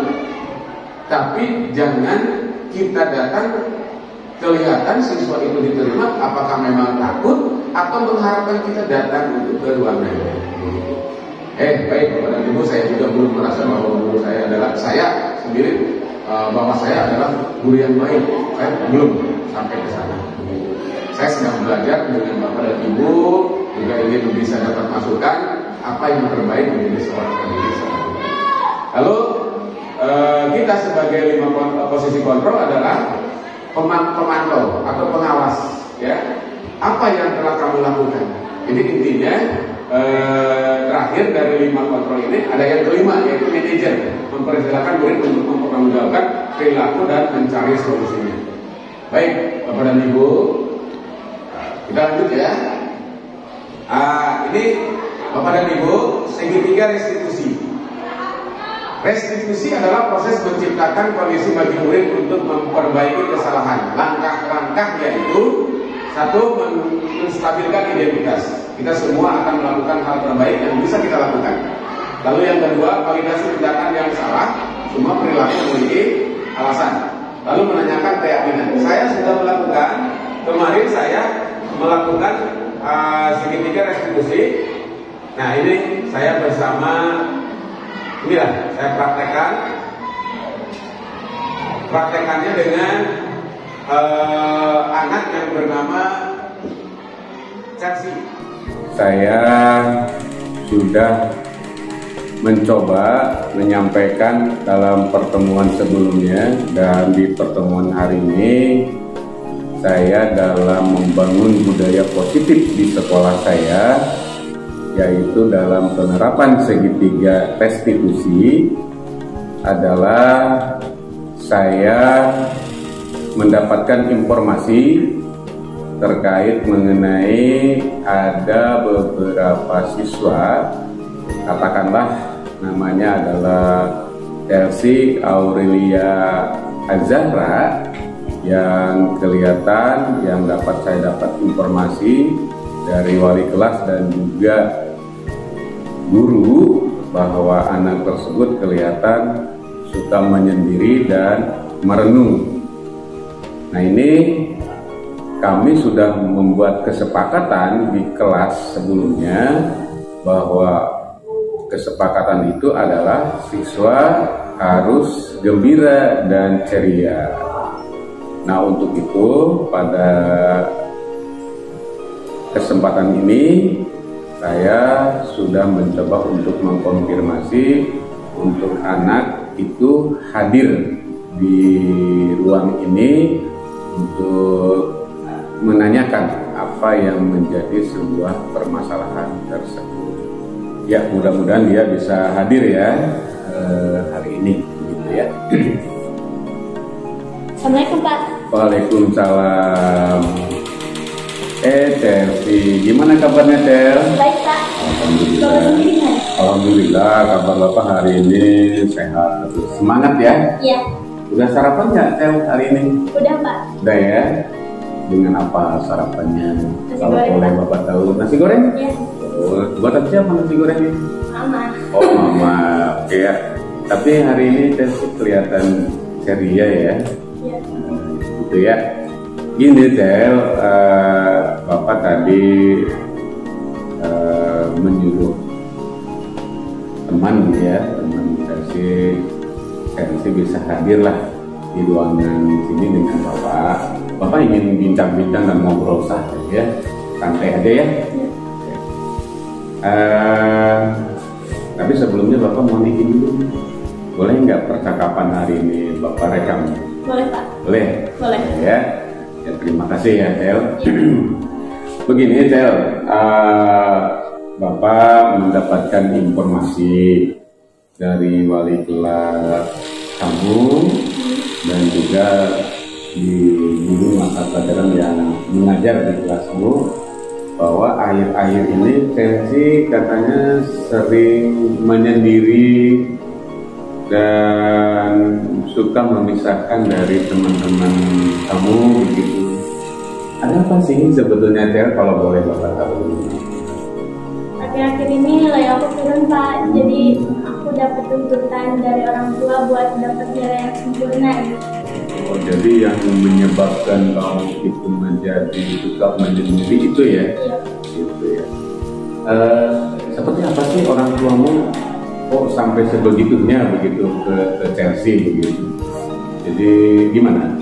Tapi jangan kita datang kelihatan siswa itu diterima, apakah memang takut atau mengharapkan kita datang untuk ke ruangan. Baik Bapak dan Ibu, saya juga belum merasa bahwa guru saya adalah bahwa saya adalah guru yang baik. Saya belum sampai ke sana. Saya sedang belajar dengan Bapak dan Ibu, juga ingin bisa dapat masukan apa yang terbaik menjadi seorang pendidik. Lalu kita sebagai 5 posisi kontrol adalah pemantau atau pengawas, ya. Apa yang telah kamu lakukan? Jadi intinya terakhir dari 5 kontrol ini ada yang kelima, yaitu manajer, mempersilahkan murid untuk mempertanggungjawabkan perilaku dan mencari solusinya. Baik Bapak dan Ibu, kita lanjut ya. Ini Bapak dan Ibu, segitiga restitusi. Restitusi adalah proses menciptakan kondisi bagi murid untuk memperbaiki kesalahan. Langkah-langkah yaitu: 1. Menstabilkan identitas. Kita semua akan melakukan hal terbaik yang bisa kita lakukan. Lalu yang kedua, validasi tindakan yang salah. Semua perilaku memiliki alasan. Lalu menanyakan keyakinan. Saya sudah melakukan, kemarin saya melakukan segitiga restitusi. Nah ini saya bersama, saya praktekannya dengan anak yang bernama Chelsea. Saya sudah mencoba menyampaikan dalam pertemuan sebelumnya, dan di pertemuan hari ini saya dalam membangun budaya positif di sekolah saya, yaitu dalam penerapan segitiga restitusi, adalah saya mendapatkan informasi terkait mengenai ada beberapa siswa, katakanlah namanya adalah Chelsea Aurelia Azahra, yang kelihatan, yang saya dapat informasi dari wali kelas dan juga guru bahwa anak tersebut kelihatan suka menyendiri dan merenung. Nah, ini kami sudah membuat kesepakatan di kelas sebelumnya bahwa kesepakatan itu adalah siswa harus gembira dan ceria. Nah, untuk itu pada kesempatan ini saya sudah mencoba untuk mengkonfirmasi untuk anak itu hadir di ruang ini untuk menanyakan apa yang menjadi sebuah permasalahan tersebut. Ya, mudah-mudahan dia bisa hadir ya hari ini, gitu ya. Assalamualaikum Pak. Waalaikumsalam. Chelsea, gimana kabarnya Tel? Baik Pak. Alhamdulillah. Alhamdulillah, kabar Bapak hari ini sehat, terus semangat ya? Iya. Udah sarapan nggak Tel hari ini? Udah Pak. Udah ya. Dengan apa sarapannya? Nasi Kalau goreng, boleh Pak. Bapak tahu, nasi goreng? Iya. Oh, buatan siapa nasi gorengnya? Mama. Oh Mama, oke ya. Tapi hari ini Chelsea kelihatan ceria ya. Iya. Gitu ya. Gini Tel, Bapak tadi menyuruh teman Chelsea bisa hadir lah di ruangan sini dengan Bapak. Bapak ingin bincang-bincang dan ngobrol saja ya, santai aja ya. Tapi sebelumnya Bapak mau niki dulu, boleh nggak percakapan hari ini Bapak rekam? Boleh Pak. Boleh? Boleh. Ya, terima kasih ya Tel. Begini Tel, Bapak mendapatkan informasi dari wali kelas kamu dan juga di guru mata pelajaran yang mengajar di kelasmu bahwa akhir-akhir ini Chelsea katanya sering menyendiri dan suka memisahkan dari teman-teman kamu begitu. Ada apa sih sebetulnya Tel, kalau boleh Bapak tahu? Akhir-akhir ini nilai aku turun Pak. Jadi aku dapat tuntutan dari orang tua buat dapat nilai yang sempurna gitu. Oh, jadi yang menyebabkan kamu itu menjadi suka menyendiri itu ya? Iya. Gitu ya. Seperti apa sih orang tuamu kok sampai sebegitunya begitu ke Chelsea begitu? Jadi gimana?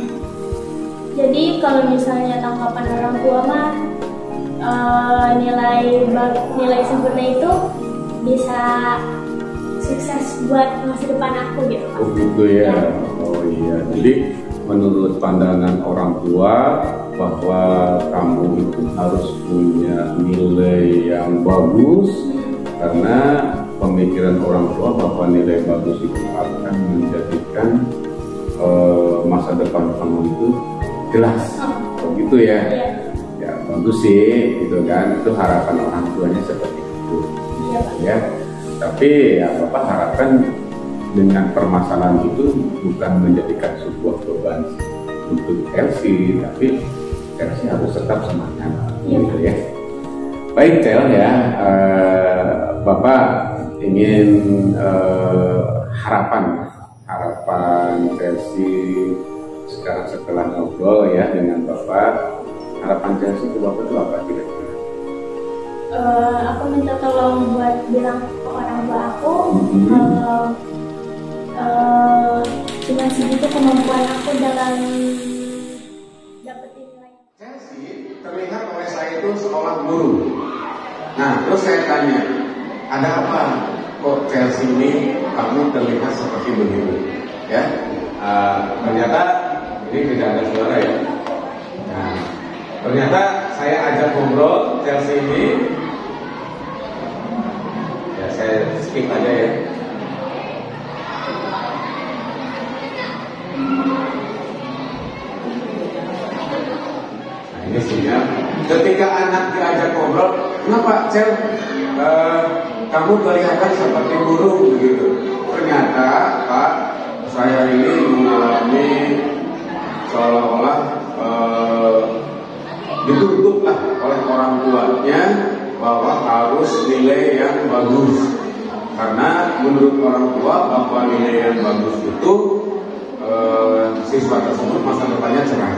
Jadi kalau misalnya tanggapan orang tua mah nilai sempurna itu bisa sukses buat masa depan aku gitu Pak. Oh gitu ya. Oh iya. Jadi menurut pandangan orang tua bahwa kamu itu harus punya nilai yang bagus, karena pemikiran orang tua bahwa nilai bagus itu akan menjadikan masa depan kamu itu jelas. Oh gitu ya. Iya. Ya bagus sih, gitu kan. Itu harapan orang tuanya seperti itu. Iya Pak. Ya. Tapi ya Bapak harapkan dengan permasalahan itu bukan menjadikan sebuah beban untuk Chelsea, tapi Chelsea harus tetap semangat, gitu ya. Baik Tel ya, Bapak ingin harapan Chelsea sekarang setelah ngobrol ya dengan Bapak, harapan Chelsea ke Bapak itu apa kira-kira? Aku minta tolong buat bilang ke orang tua aku cuma segitu kemampuan aku dalam dapetin nilai. Chelsea terlihat oleh saya itu seorang guru. Nah, terus saya tanya, ada apa kok Chelsea ini kamu terlihat seperti begitu? Ya, ternyata ini tidak ada suara ya. Nah, ternyata saya ajak ngobrol Chelsea ini. Ya, saya skip aja ya. Nah, ini sinyal ketika anak diajak ngobrol, kenapa Cel, kamu kelihatan seperti burung begitu? Ternyata Pak, saya ini mengalami seolah-olah dituntutlah oleh orang tuanya bahwa harus nilai yang bagus, karena menurut orang tua bahwa nilai yang bagus itu siswa tersebut masa depannya cerah.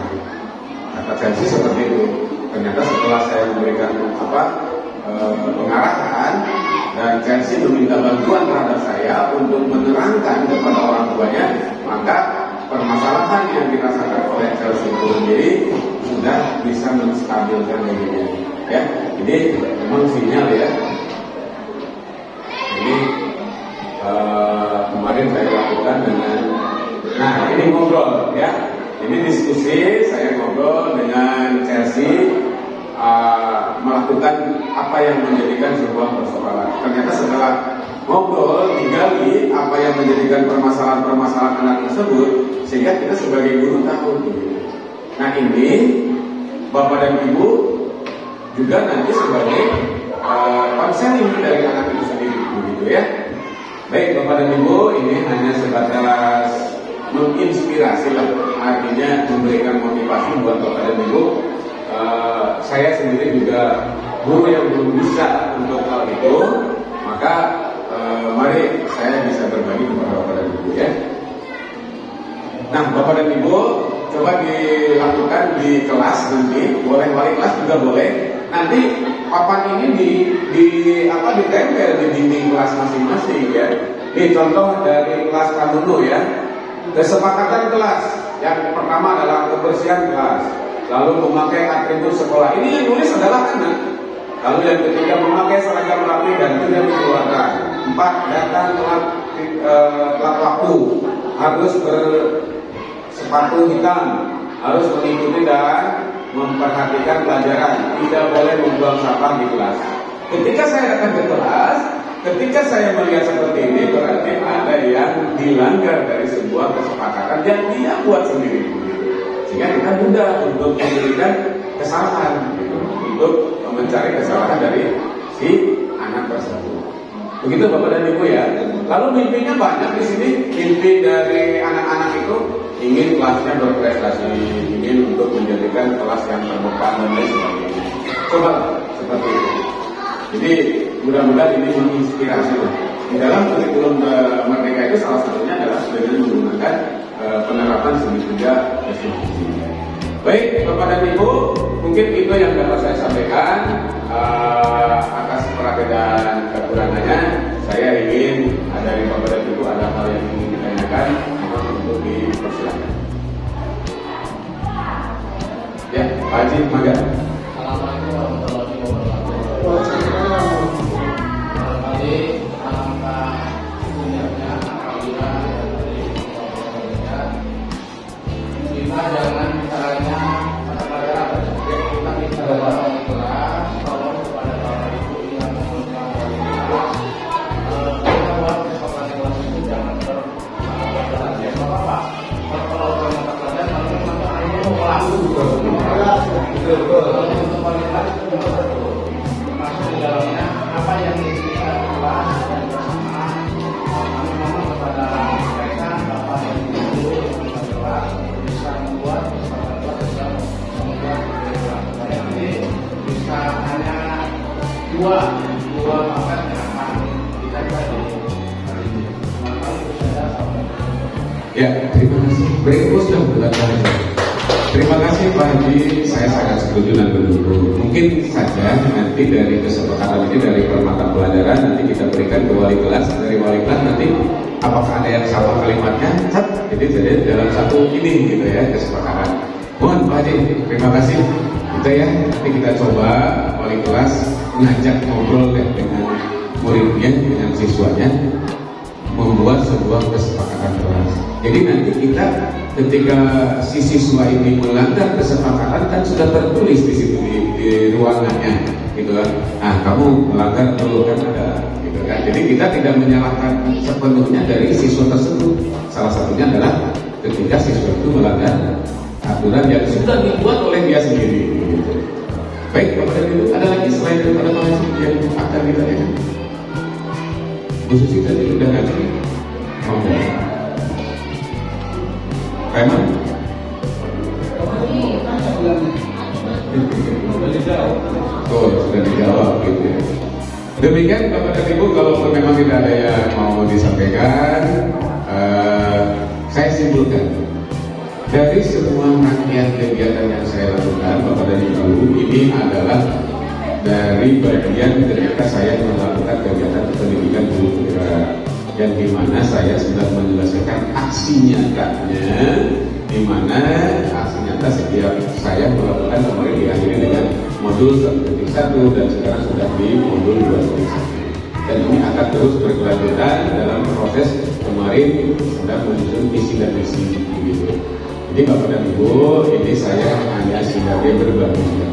Kata saya sih seperti itu. Ternyata setelah saya memberikan pengarahan dan Chelsea meminta bantuan terhadap saya untuk menerangkan kepada orang tuanya, maka permasalahan yang dirasakan oleh Chelsea itu sendiri sudah bisa menstabilkan dirinya. Ya, ini memang sinyal ya. Ini kemarin saya lakukan dengan, nah ini ngobrol ya. Ini diskusi, saya ngobrol dengan Chelsea, melakukan apa yang menjadikan sebuah persoalan. Ternyata setelah ngobrol, digali apa yang menjadikan permasalahan-permasalahan anak tersebut, sehingga kita sebagai guru tahu. Nah ini Bapak dan Ibu juga nanti sebagai konseling dari anak itu sendiri, begitu ya. Baik Bapak dan Ibu, ini hanya sebatas menginspirasi lah, artinya memberikan motivasi buat Bapak dan Ibu. Saya sendiri juga guru yang belum bisa untuk hal itu, maka mari saya bisa berbagi kepada Bapak dan Ibu ya. Nah Bapak dan Ibu, coba dilakukan di kelas nanti, boleh wali kelas juga boleh. Nanti papan ini ditempel di dinding kelas masing-masing ya. Ini contoh dari kelas Kamuno ya. Kesepakatan kelas yang pertama adalah kebersihan kelas, lalu memakai atribut sekolah. Ini yang nulis adalah anak. Lalu yang ketiga memakai seragam rapi dan tidak dikeluarkan. 4 datang telat waktu, harus bersepatu hitam, harus mengikuti dan memperhatikan pelajaran, tidak boleh membuang sampah di kelas. Ketika saya datang ke kelas, ketika saya melihat seperti ini, berarti ada yang dilanggar dari sebuah kesepakatan yang dia buat sendiri. Sehingga kita mudah untuk memberikan kesalahan, gitu, untuk mencari kesalahan dari si anak tersebut. Begitu Bapak dan Ibu ya. Lalu mimpinya banyak di sini. Mimpi dari anak-anak itu ingin kelasnya berprestasi, ingin untuk menjadikan kelas yang terbuka dan lain sebagainya. Coba seperti itu. Jadi mudah-mudahan ini menginspirasi. Di dalam kurikulum Merdeka itu salah satunya adalah dengan menggunakan penerapan segitiga restitusi. Baik Bapak dan Ibu, mungkin itu yang dapat saya sampaikan. Atas perhatian kekurangannya, saya ingin dari Bapak dan Ibu ada hal yang ingin ditanyakan, untuk dipersilakan. Ya, Pak Haji, mangga. Assalamualaikum warahmatullahi wabarakatuh. Kembali alangkah punyanya apabila dari pemerintah kita jangan caranya mata pelajaran, kita bicara dalam kelas, tolong kepada bapak ibu yang memegang kelas, kita buat kesempatan kelas itu jangan berpelajaran ya bapak. Kalau mata pelajaran kalau mata ini mau kelas, betul. Untuk kualitas itu betul. Masuk di dalamnya apa yang bisa kelas dan bersama kami mohon kepada mereka bapak yang dulu yang kelas bisa membuat kelas dan membuat kelas. Saya ini bisa hanya dua maka jangan kita jadi maka itu saja sampai. Ya, terima kasih. Berikut sudah berkali. Terima kasih Pak Haji, saya sangat setuju dan mendukung. Mungkin saja nanti dari kesepakatan ini, dari permata pelajaran nanti kita berikan ke wali kelas. Dari wali kelas nanti apakah ada yang sama kalimatnya? Jadi dalam satu ini gitu ya kesepakatan. Mohon Pak Haji, terima kasih. Kita ya, nanti kita coba wali kelas ngajak ngobrol ya dengan muridnya, dengan siswanya, membuat sebuah kesepakatan kelas. Jadi nanti kita ketika si siswa ini melanggar kesepakatan kan sudah tertulis di situ di ruangannya, gitu kan. Nah kamu melanggar dulu kan ada, gitu kan. Jadi kita tidak menyalahkan sepenuhnya dari siswa tersebut. Salah satunya adalah ketika siswa itu melanggar aturan yang sudah dibuat oleh dia sendiri. Gitu. Baik, Bapak dan Ibu, ada lagi selain daripada mahasiswa yang akan ditanyakan? Bu Susi tadi udah ngaji? Oh, Reman? Oh, sudah dijawab gitu ya. Demikian Bapak dan Ibu, kalau memang tidak ada yang mau disampaikan, saya simpulkan dari semua rangkaian kegiatan yang saya lakukan, Bapak dan Ibu, ini adalah dari bagian ketika saya melakukan kegiatan pendidikan guru penggerak, yang dimana saya sudah menyelesaikan aksi nyatanya, dimana aksi nyata setiap saya melakukan kemarin diakhiri dengan modul 1.1 dan sekarang sudah di modul 2.1, dan ini akan terus berkelanjutan dalam proses kemarin sedang menyusun visi dan misi begitu. Jadi Bapak dan Ibu, ini saya hanya sebagai berbagi.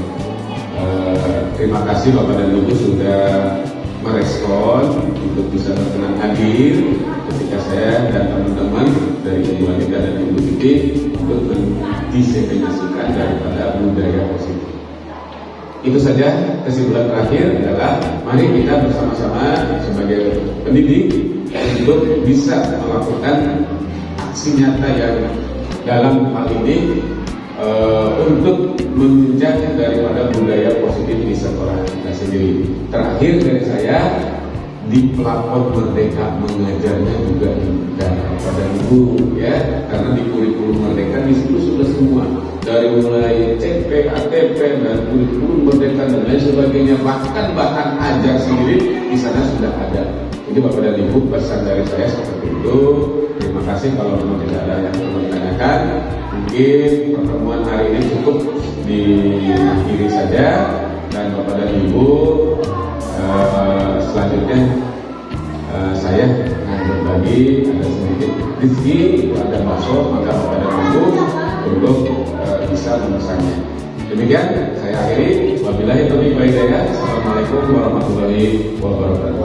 Terima kasih Bapak dan Ibu sudah merespon untuk bisa berkenan hadir ketika saya dan teman-teman dari Ibu Anita dan Ibu Titi untuk mendiseminasikan daripada budaya positif. Itu saja kesimpulan terakhir adalah mari kita bersama-sama sebagai pendidik untuk bisa melakukan aksi nyata yang dalam hal ini untuk menunjang daripada budaya positif di sekolah kita sendiri. Terakhir dari saya, di pelapor Merdeka mengajarnya juga pada Ibu ya, karena di kurikulum Merdeka di situ sudah semua, dari mulai CP, ATP dan kurikulum Merdeka dan lain sebagainya, bahkan ajar sendiri di sana sudah ada. Jadi Bapak dan Ibu, pesan dari saya seperti itu. Terima kasih kalau memang tidak ada yang perlu ditanyakan. Mungkin pertemuan hari ini cukup diakhiri saja, dan Bapak dan Ibu selanjutnya saya akan berbagi, ada sedikit rezeki, ada bakso, maka Bapak dan Ibu untuk bisa memesannya. Demikian saya akhiri. Wabillahi taufiq wal hidayah. Assalamualaikum warahmatullahi wabarakatuh.